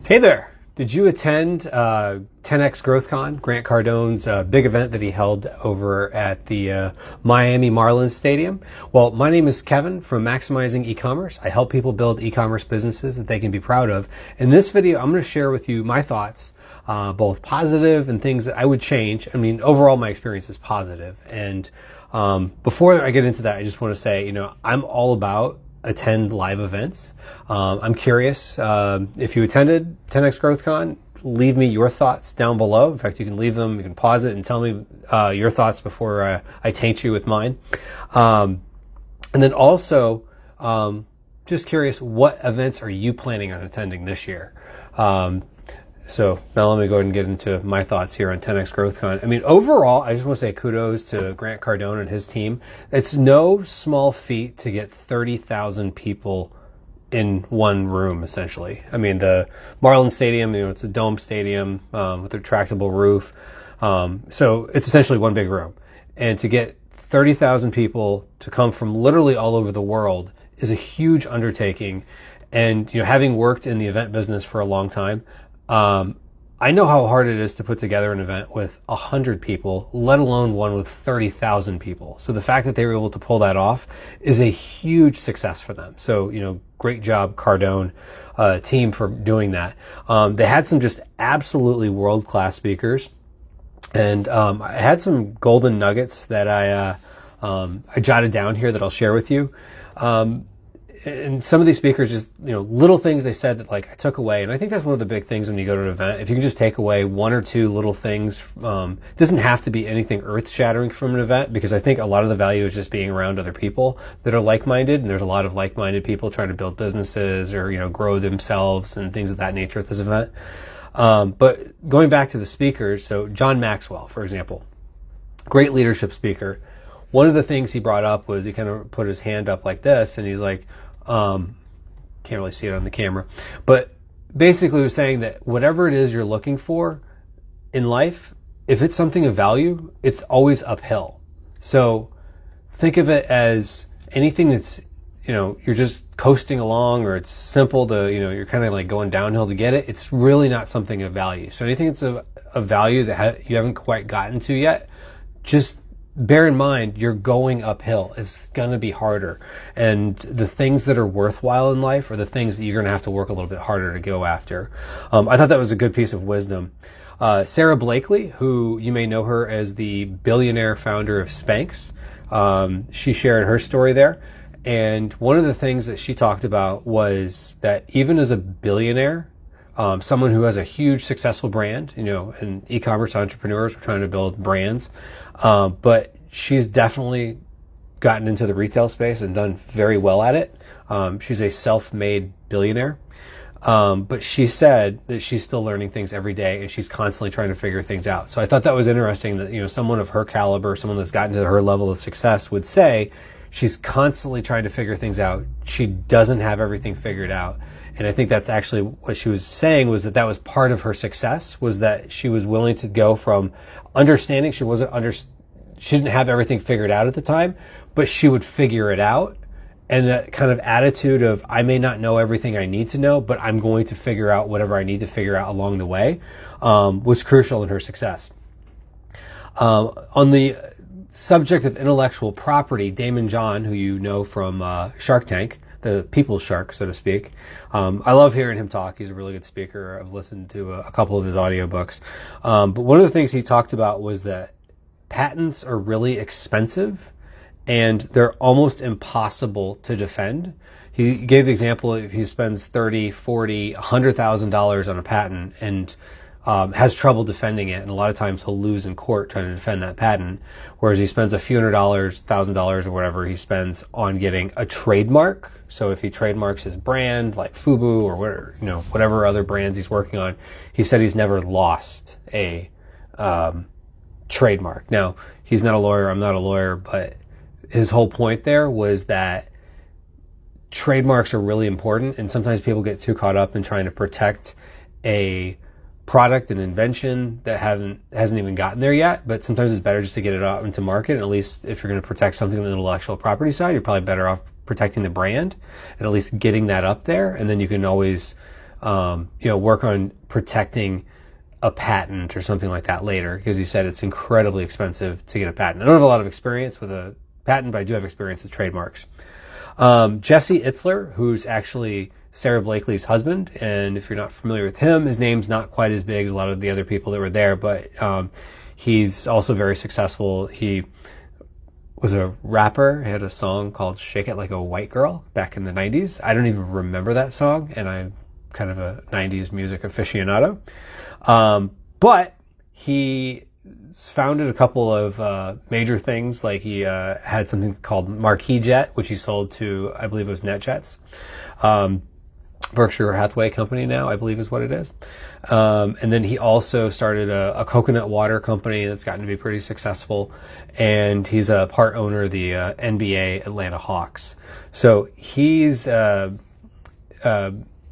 Hey there. Did you attend 10X GrowthCon, Grant Cardone's big event that he held over at the Miami Marlins Stadium? Well, my name is Kevin from Maximizing E-Commerce. I help people build e-commerce businesses that they can be proud of. In this video, I'm going to share with you my thoughts, both positive and things that I would change. I mean, overall, my experience is positive. And before I get into that, I just want to say, I'm all about attend live events. I'm curious if you attended 10X GrowthCon, leave me your thoughts down below. In fact, you can leave them, you can pause it and tell me your thoughts before I taint you with mine. And then also, just curious, what events are you planning on attending this year? So now let me go ahead and get into my thoughts here on 10X GrowthCon. I mean, overall, I just want to say kudos to Grant Cardone and his team. It's no small feat to get 30,000 people in one room, essentially. I mean, the Marlins Stadium, it's a dome stadium with a retractable roof. So it's essentially one big room. And to get 30,000 people to come from literally all over the world is a huge undertaking. And, having worked in the event business for a long time, I know how hard it is to put together an event with 100 people, let alone one with 30,000 people. So the fact that they were able to pull that off is a huge success for them. So, great job, Cardone team, for doing that. They had some just absolutely world-class speakers. And I had some golden nuggets that I jotted down here that I'll share with you. And some of these speakers just, little things they said that I took away. And I think that's one of the big things when you go to an event. If you can just take away one or two little things, it doesn't have to be anything earth shattering from an event, because I think a lot of the value is just being around other people that are like-minded. And there's a lot of like-minded people trying to build businesses or, grow themselves and things of that nature at this event. But going back to the speakers, so John Maxwell, for example, great leadership speaker. One of the things he brought up was he kind of put his hand up like this, and he's like, can't really see it on the camera, but basically was saying that whatever it is you're looking for in life, if it's something of value, it's always uphill. So think of it as anything that's, you're just coasting along, or it's simple to, you're kind of like going downhill to get it. It's really not something of value. So anything that's of value that you haven't quite gotten to yet, just bear in mind, you're going uphill. It's going to be harder. And the things that are worthwhile in life are the things that you're going to have to work a little bit harder to go after. I thought that was a good piece of wisdom. Sarah Blakely, who you may know her as the billionaire founder of Spanx, she shared her story there. And one of the things that she talked about was that even as a billionaire, someone who has a huge successful brand, and e-commerce entrepreneurs are trying to build brands, but she's definitely gotten into the retail space and done very well at it. She's a self-made billionaire, but she said that she's still learning things every day, and she's constantly trying to figure things out. So I thought that was interesting that, someone of her caliber, someone that's gotten to her level of success, would say she's constantly trying to figure things out. She doesn't have everything figured out. And I think that's actually what she was saying, was that was part of her success, was that she was willing to go from understanding she didn't have everything figured out at the time, but she would figure it out. And that kind of attitude of, I may not know everything I need to know, but I'm going to figure out whatever I need to figure out along the way, was crucial in her success. On the subject of intellectual property, Damon John, who you know from Shark Tank, the people's shark, so to speak. I love hearing him talk. He's a really good speaker. I've listened to a couple of his audiobooks. But one of the things he talked about was that patents are really expensive and they're almost impossible to defend. He gave the example, if he spends $30, $40, $100,000 on a patent and has trouble defending it, and a lot of times he'll lose in court trying to defend that patent, whereas he spends a few $100s, $1,000 or whatever he spends on getting a trademark. So if he trademarks his brand, like FUBU or whatever other brands he's working on, he said he's never lost a trademark. Now, he's not a lawyer, I'm not a lawyer, but his whole point there was that trademarks are really important, and sometimes people get too caught up in trying to protect a product and invention that hasn't even gotten there yet. But sometimes it's better just to get it out into market. And at least if you're going to protect something on the intellectual property side, you're probably better off protecting the brand and at least getting that up there. And then you can always work on protecting a patent or something like that later, because he said it's incredibly expensive to get a patent. I don't have a lot of experience with a patent, but I do have experience with trademarks. Jesse Itzler, who's actually Sarah Blakely's husband, and if you're not familiar with him, his name's not quite as big as a lot of the other people that were there, but he's also very successful. He was a rapper. He had a song called Shake It Like a White Girl back in the 90s. I don't even remember that song, and I'm kind of a 90s music aficionado. But he founded a couple of major things, like he had something called Marquis Jet, which he sold to, I believe it was NetJets. Berkshire Hathaway company now, I believe is what it is. And then he also started a coconut water company that's gotten to be pretty successful. And he's a part owner of the NBA Atlanta Hawks. So he's a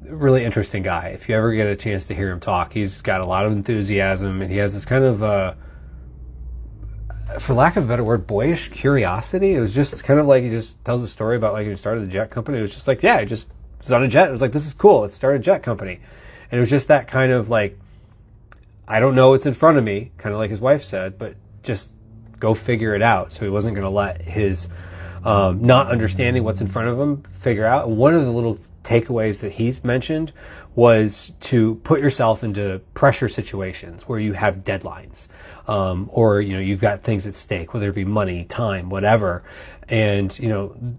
really interesting guy. If you ever get a chance to hear him talk, he's got a lot of enthusiasm, and he has this kind of, for lack of a better word, boyish curiosity. It was just kind of like he just tells a story about like he started the jet company. It was just like, yeah, I just was on a jet. It was like, this is cool. Let's start a jet company. And it was just that kind of like, I don't know what's in front of me, kind of like his wife said, but just go figure it out. So he wasn't going to let his not understanding what's in front of him figure out. And one of the little takeaways that he's mentioned was to put yourself into pressure situations where you have deadlines, or you've got things at stake, whether it be money, time, whatever. And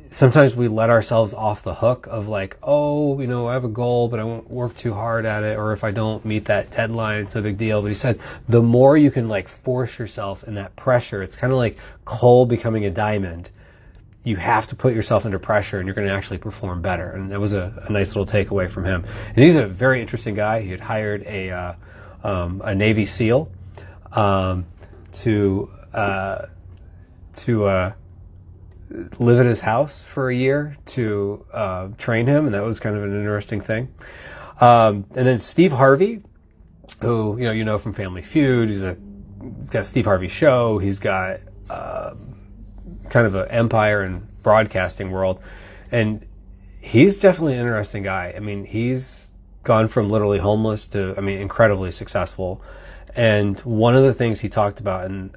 sometimes we let ourselves off the hook of like, oh, I have a goal, but I won't work too hard at it, or if I don't meet that deadline, it's no big deal. But he said the more you can like force yourself in that pressure, it's kind of like coal becoming a diamond. You have to put yourself under pressure, and you're going to actually perform better. And that was a nice little takeaway from him. And he's a very interesting guy. He had hired a Navy SEAL to live at his house for a year to train him, and that was kind of an interesting thing. And then Steve Harvey, who you know from Family Feud, he's got Steve Harvey Show. He's got kind of an empire in broadcasting world, and he's definitely an interesting guy. I mean, he's gone from literally homeless to, incredibly successful. And one of the things he talked about, and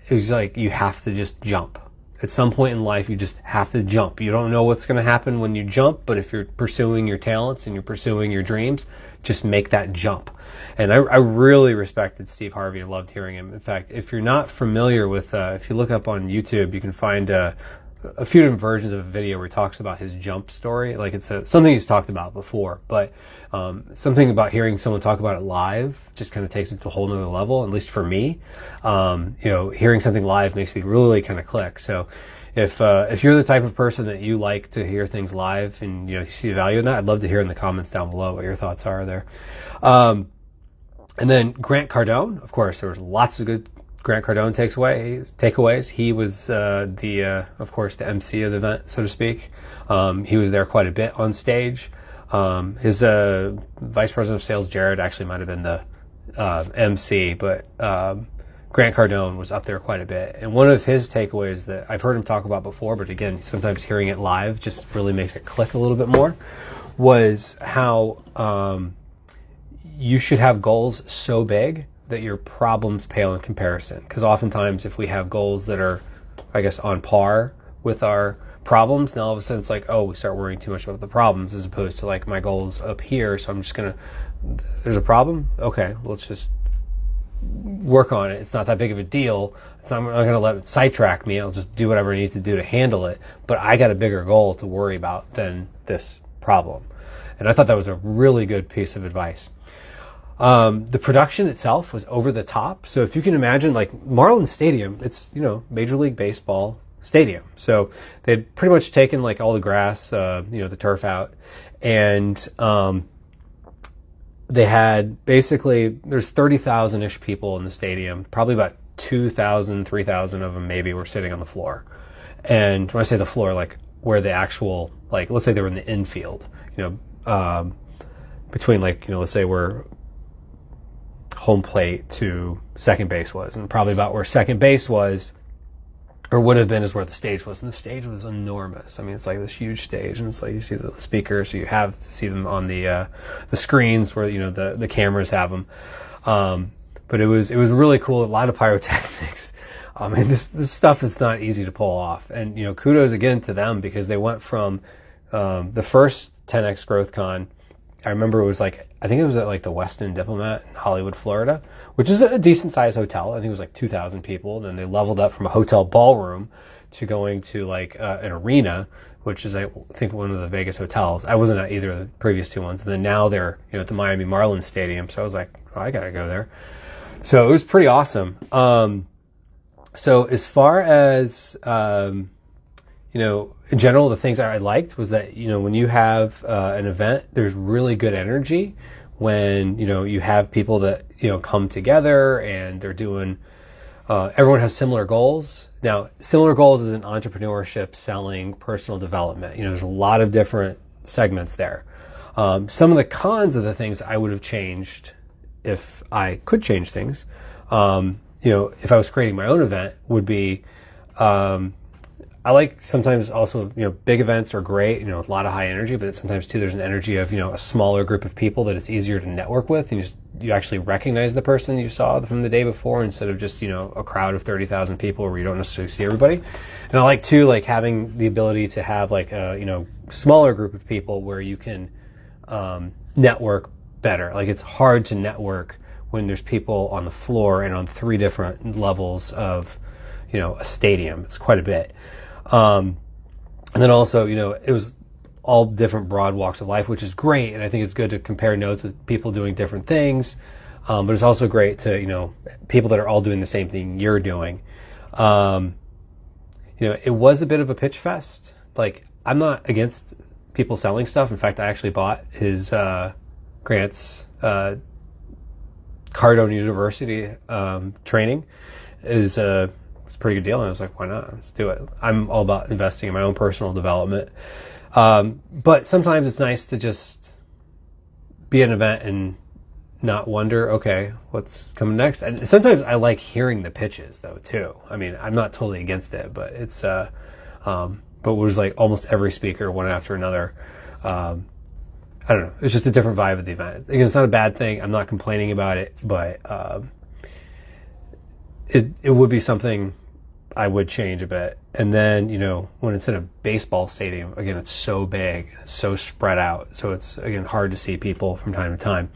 it was like, you have to just jump. At some point in life, you just have to jump. You don't know what's going to happen when you jump, but if you're pursuing your talents and you're pursuing your dreams, just make that jump. And I really respected Steve Harvey. I loved hearing him. In fact, if you're not familiar with, if you look up on YouTube, you can find a few different versions of a video where he talks about his jump story. Like it's something he's talked about before, but something about hearing someone talk about it live just kind of takes it to a whole nother level. At least for me, hearing something live makes me really kind of click. So if you're the type of person that you like to hear things live and you see the value in that, I'd love to hear in the comments down below what your thoughts are there. And then Grant Cardone, of course, there was lots of good Grant Cardone takeaways. He was of course, the MC of the event, so to speak. He was there quite a bit on stage. His vice president of sales, Jared, actually might have been the MC, but Grant Cardone was up there quite a bit. And one of his takeaways that I've heard him talk about before, but again, sometimes hearing it live just really makes it click a little bit more, was how you should have goals so big that your problems pale in comparison. Because oftentimes if we have goals that are, I guess, on par with our problems, now all of a sudden it's like, oh, we start worrying too much about the problems as opposed to like, my goal's up here, so I'm just there's a problem? Okay, let's just work on it. It's not that big of a deal. I'm not going to let it sidetrack me. I'll just do whatever I need to do to handle it. But I got a bigger goal to worry about than this problem. And I thought that was a really good piece of advice. The production itself was over the top. So if you can imagine, like Marlins Stadium, it's, Major League Baseball stadium. So they'd pretty much taken like all the grass, the turf out, and they had basically, there's 30,000-ish people in the stadium. Probably about 2,000, 3,000 of them maybe were sitting on the floor. And when I say the floor, like where the actual, like, let's say they were in the infield, between like, let's say where home plate to second base was, and probably about where second base was, or would have been, is where the stage was, and the stage was enormous. I mean, it's like this huge stage, and it's like you see the speakers, so you have to see them on the screens where the cameras have them. But it was really cool. A lot of pyrotechnics. And this stuff that's not easy to pull off. And kudos again to them, because they went from the first 10X Growth Con. I remember it was I think it was at the Westin Diplomat in Hollywood, Florida, which is a decent sized hotel. I think it was 2,000 people. Then they leveled up from a hotel ballroom to going to an arena, which is I think one of the Vegas hotels. I wasn't at either of the previous two ones. And then now they're at the Miami Marlins Stadium. So I was like, oh, I gotta go there. So it was pretty awesome. So as far as in general, the things I liked was that, when you have an event, there's really good energy when, you have people that, come together and they're doing, everyone has similar goals. Now, similar goals is in entrepreneurship, selling, personal development. There's a lot of different segments there. Some of the cons of the things I would have changed if I could change things, if I was creating my own event, would be, I like sometimes also, big events are great, a lot of high energy, but sometimes too, there's an energy of, a smaller group of people that it's easier to network with, and you actually recognize the person you saw from the day before instead of just, a crowd of 30,000 people where you don't necessarily see everybody. And I like too, having the ability to have a, smaller group of people where you can, network better. It's hard to network when there's people on the floor and on 3 different levels of, a stadium. It's quite a bit. And then also, it was all different broad walks of life, which is great. And I think it's good to compare notes with people doing different things. But it's also great to, people that are all doing the same thing you're doing. It was a bit of a pitch fest. I'm not against people selling stuff. In fact, I actually bought his, Grant's, Cardone University, training is it's a pretty good deal, and I was like, why not? Let's do it. I'm all about investing in my own personal development. But sometimes it's nice to just be at an event and not wonder, okay, what's coming next? And sometimes I like hearing the pitches, though, too. I mean, I'm not totally against it, but it's, but it was almost every speaker, one after another. I don't know. It's just a different vibe of the event. Again, it's not a bad thing. I'm not complaining about it, but it would be something I would change a bit. And then, when it's in a baseball stadium, again, it's so big, it's so spread out. So it's, again, hard to see people from time to time.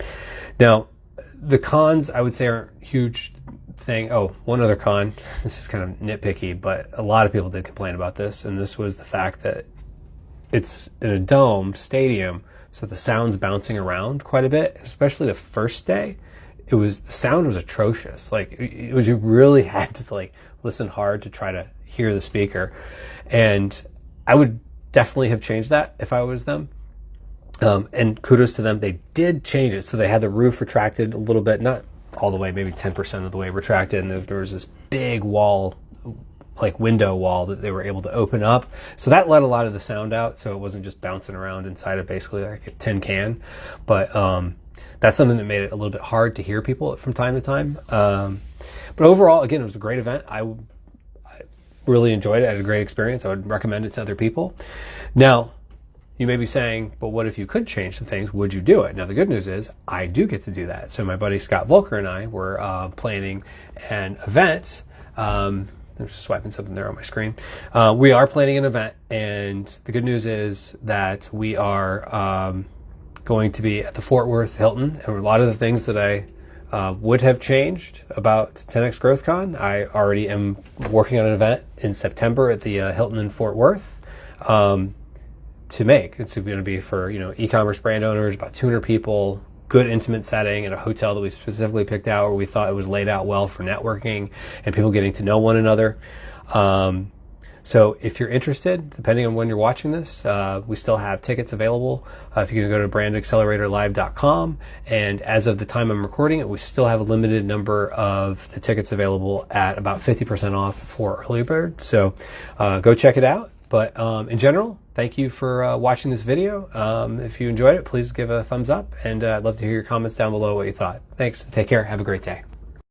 Now, the cons, I would say, aren't huge thing. Oh, one other con, this is kind of nitpicky, but a lot of people did complain about this. And this was the fact that it's in a dome stadium, so the sound's bouncing around quite a bit, especially the first day. The sound was atrocious. You really had to listen hard to try to hear the speaker. And I would definitely have changed that if I was them. And kudos to them. They did change it. So they had the roof retracted a little bit, not all the way, maybe 10% of the way retracted. And there was this big wall, window wall that they were able to open up. So that let a lot of the sound out. So it wasn't just bouncing around inside of basically a tin can. But, that's something that made it a little bit hard to hear people from time to time. But overall, again, it was a great event. I really enjoyed it. I had a great experience. I would recommend it to other people. Now, you may be saying, but what if you could change some things? Would you do it? Now, the good news is I do get to do that. So my buddy Scott Volker and I were planning an event. I'm just swiping something there on my screen. We are planning an event, and the good news is that we are going to be at the Fort Worth Hilton. And a lot of the things that I would have changed about 10X Growth Con, I already am working on an event in September at the Hilton in Fort Worth to make. It's going to be for e-commerce brand owners, about 200 people, good intimate setting in a hotel that we specifically picked out where we thought it was laid out well for networking and people getting to know one another. So if you're interested, depending on when you're watching this, we still have tickets available. If you can go to brandacceleratorlive.com, and as of the time I'm recording it, we still have a limited number of the tickets available at about 50% off for early bird. So go check it out. But in general, thank you for watching this video. If you enjoyed it, please give a thumbs up, and I'd love to hear your comments down below what you thought. Thanks. Take care. Have a great day.